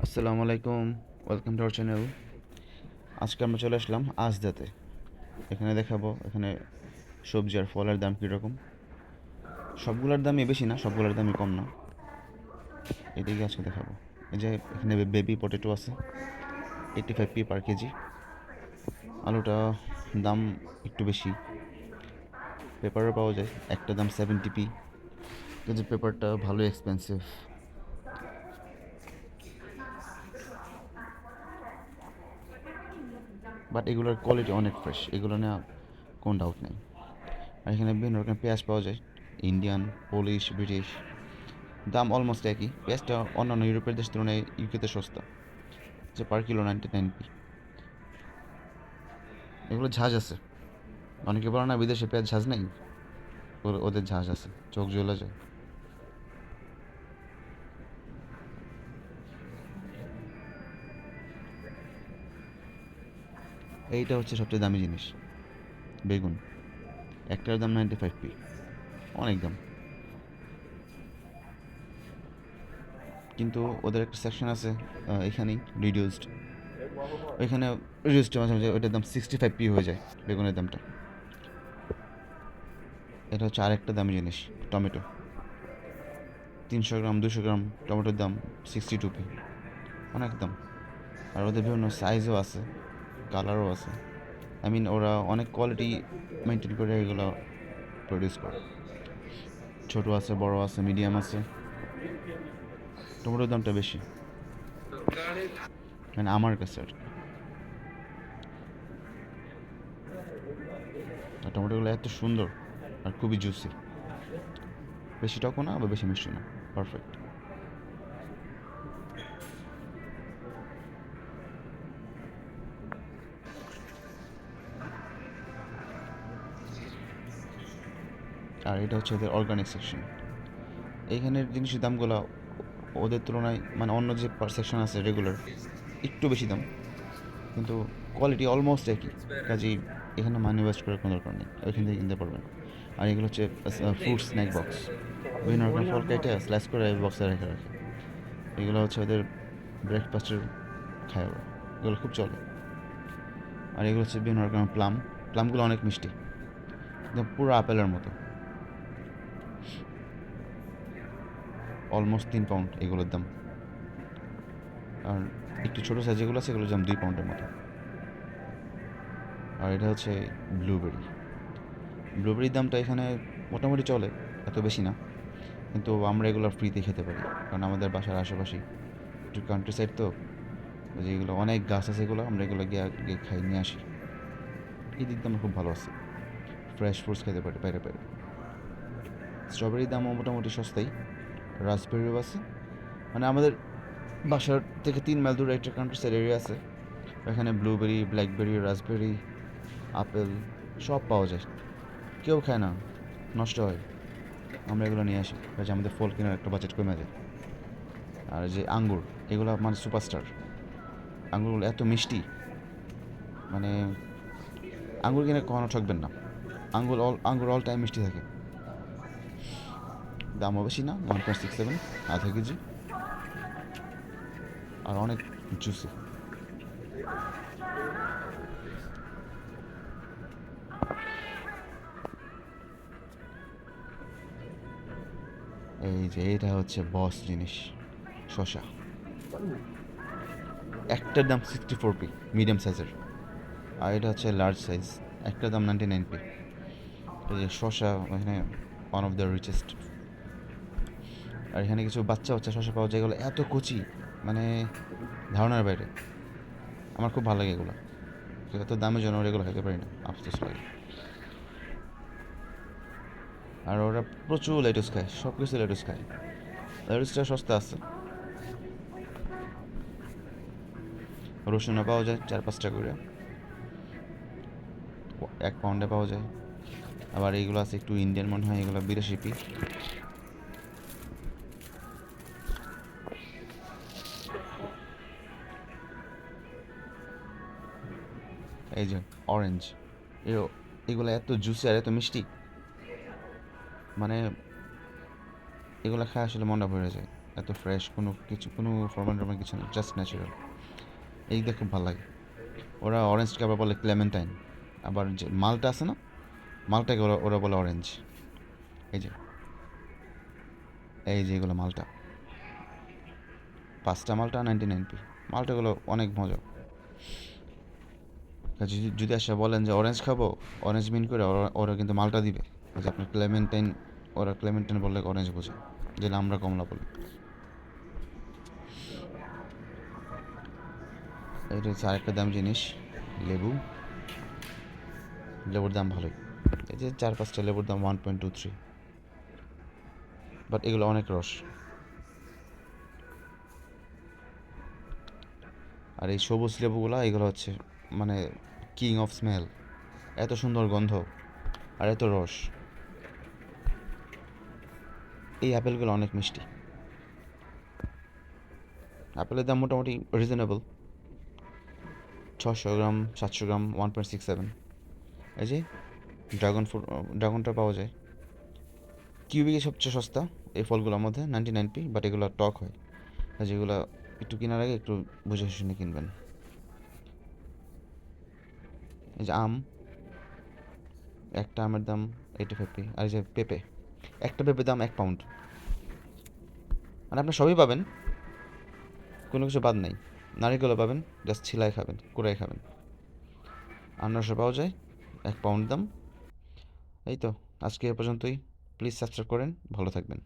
আসসালামু আলাইকুম, welcome to our channel. আজকে আমরা চলে আসলাম আজদাতে। এখানে দেখাবো এখানে সবজি আর ফলের দাম কীরকম। সবগুলোর দামই বেশি না, সবগুলোর দামই কম না। এদিকে আজকে দেখাবো। এই যে এখানে বেবি পটেটো আছে 85p পার কেজি। আলুটা দাম একটু বেশি। পেপারও পাওয়া যায়, একটা দাম 70p, কিন্তু পেপারটা ভালো এক্সপেন্সিভ। বাট এগুলোর কোয়ালিটি অনেক ফ্রেশ, এগুলো নিয়ে কোনো ডাউট নেই। আর এখানে বিভিন্ন রকম পেঁয়াজ পাওয়া যায়, ইন্ডিয়ান, পোলিশ, ব্রিটিশ। দাম অলমোস্ট একই। পেঁয়াজটা অন্যান্য ইউরোপের দেশের তুলনায় ইউকেতে সস্তা, যে পার কিলো 99p। এগুলো ঝাঁজ আছে। অনেকে বলে না বিদেশে পেঁয়াজ ঝাঁজ নেই, ওদের ঝাঁজ আছে, চোখ জ্বলে যায়। এইটা হচ্ছে সবচেয়ে দামি জিনিস, বেগুন। একটার দাম 95p, অনেক দাম। কিন্তু ওদের একটা সেকশন আছে এখানেই রিডিউসড, ওইখানে রিডিউসড মাঝে মাঝে ওইটার দাম 65p হয়ে যায়, বেগুনের দামটা। এটা হচ্ছে আরেকটা দামি জিনিস, টমেটো। 300 গ্রাম 200 গ্রাম টমেটোর দাম 62p, অনেক দাম। আর ওদের বিভিন্ন সাইজও আছে, কালারও আছে। আই মিন ওরা অনেক কোয়ালিটি মেনটেন করে এগুলো প্রডিউস করে। ছোটো আছে, বড় আছে, মিডিয়াম আছে। টমেটোর দামটা বেশি, মানে আমার কাছে আর কি। আর টমেটোগুলো এত সুন্দর আর খুবই জুসি, বেশি টকও না আবার বেশি মিষ্টি না, পারফেক্ট। আর এটা হচ্ছে ওদের অর্গানিক সেকশন। এইখানের জিনিসের দামগুলো ওদের তুলনায়, মানে অন্য যে সেকশন আছে রেগুলার, একটু বেশি দাম, কিন্তু কোয়ালিটি অলমোস্ট একই। কাজেই এখানে মানি ওয়েস্ট করার কোনো দরকার নেই, ওইখান থেকে কিনতে পারবেন। আর এগুলো হচ্ছে ফ্রুট স্ন্যাক বক্স, বিভিন্ন রকম ফল কেটে স্লাইস করে বক্সে রেখে রাখে। এগুলো হচ্ছে ওদের ব্রেকফাস্টের খায় ওরা, এগুলো খুব চলে। আর এগুলো হচ্ছে বিভিন্ন রকমের প্লাম। প্লামগুলো অনেক মিষ্টি, একদম পুরো আপেলের মতো। অলমোস্ট 3 পাউন্ড এগুলোর দাম। আর একটু ছোটো সাইজ যেগুলো আছে এগুলোর দাম 2 পাউন্ডের মতো। আর এটা হচ্ছে ব্লুবেরি। ব্লুবেরির দামটা এখানে মোটামুটি চলে, এত বেশি না, কিন্তু আমরা এগুলো ফ্রিতে খেতে পারি, কারণ আমাদের বাসার আশেপাশেই একটু কান্ট্রি সাইড তো, যেগুলো অনেক গাছ আছে, এগুলো আমরা এগুলো গিয়ে গিয়ে খাই, নিয়ে আসি। এই দিক দিয়ে আমরা খুব ভালো আছি, ফ্রেশ ফ্রুটস খেতে পারি বাইরে বাইরে। স্ট্রবেরির দামও মোটামুটি সস্তাই, রাসবেরিও আছে। মানে আমাদের বাসার থেকে 3 মাইল দূরে একটা কান্ট্রি সাইড এরিয়া আছে, এখানে ব্লুবেরি, ব্ল্যাকবেরি, রাসবেরি, আপেল সব পাওয়া যায়। কেউ খায় না, নষ্ট হয়, আমরা এগুলো নিয়ে আসি, কাজে আমাদের ফল কেনার একটা বাজেট কমে যায়। আর যে আঙ্গুর, এগুলো মানে সুপারস্টার। আঙ্গুরগুলো এত মিষ্টি, মানে আঙ্গুর কিনে কখনো ঠকবেন না। আঙ্গুর অল টাইম মিষ্টি থাকে। দামও বেশি না, 1.67, আধা কেজি, আর অনেক জুসি। এই যে এটা হচ্ছে বস জিনিস, শশা। একটার দাম 64p, মিডিয়াম সাইজের। আর এটা হচ্ছে লার্জ সাইজ, একটার দাম 99p। এই যে শশা এখানে ওয়ান অফ দ্য রিচেস্ট। আর এখানে কিছু বাচ্চা বাচ্চা শশা পাওয়া যায়, এগুলো এত কচি, মানে ধারণার বাইরে। আমার খুব ভালো লাগে এগুলো, এত দামের জন্য ওরা এগুলো খেতে পারি না, আফসোস লাগে। আর ওরা প্রচুর লেটুস খায়, সব কিছু লেটুস খায়। লেটুসটা সস্তা আছে। রসুনও পাওয়া যায় 4-5 টাকা করে, 1 পাউন্ডে পাওয়া যায়। আবার এইগুলো আছে একটু ইন্ডিয়ান মনে হয়, এগুলো 82p। এই যে অরেঞ্জ, এগুলো এত জুসি আর এত মিষ্টি, মানে এগুলো খায় আসলে মনটা ভরে যায়। এত ফ্রেশ, কোনো কিছু, কোনো ফরমাল টরমাল কিছু না, জাস্ট ন্যাচারাল। এই দেখে খুব ভালো লাগে। ওরা অরেঞ্জকে আবার বলে ক্লেমেন্টাইন। আবার যে মালটা আছে না, মালটাকে ওরা ওরা বলে অরেঞ্জ। এই যে এই যে এগুলো মালটা, 5টা মালটা 99p। মালটাগুলো অনেক মজা। যদি আসে বলেন যে অরেঞ্জ খাবো, অরেঞ্জ মিন করে ওরা ওরা কিন্তু মালটা দিবে। যে আপনার ক্লেমেন্টাইন, ওরা ক্লেমেন্টাইন বললে অরেঞ্জ বোঝে, যেটা আমরা কমলা বলি। এটা হচ্ছে আরেকটা দাম জিনিস, লেবু। লেবুর দাম ভালোই। এই যে 4-5টা লেবুর দাম 1.23, বাট এগুলো অনেক রস। আর এই সবুজ লেবুগুলো, এগুলো হচ্ছে মানে কিং অফ স্মেল। এত সুন্দর গন্ধ আর এত রস। এই আপেলগুলো অনেক মিষ্টি। আপেলের দাম মোটামুটি রিজনেবল, 600 গ্রাম 700 গ্রাম 1.67। এই যে ড্রাগন ফ্রুট, ড্রাগনটা পাওয়া যায় কিউবিকে সবচেয়ে সস্তা এই ফলগুলোর মধ্যে, 99p, বাট এগুলো টক হয়। যেগুলো একটু কেনার আগে একটু বুঝে শুনে কিনবেন। এই যে আম, একটা আমের দাম 85p। আর এই যে পেঁপে, একটা পেঁপের দাম 1 পাউন্ড। মানে আপনি সবই পাবেন, কোনো কিছু বাদ নাই। নারিকেলও পাবেন, জাস্ট ছিলাই খাবেন, কুড়াই খাবেন। আনারসও পাওয়া যায়, 1 পাউন্ড দাম। এই তো, আজকে এ পর্যন্তই। প্লিজ সাবস্ক্রাইব করেন, ভালো থাকবেন।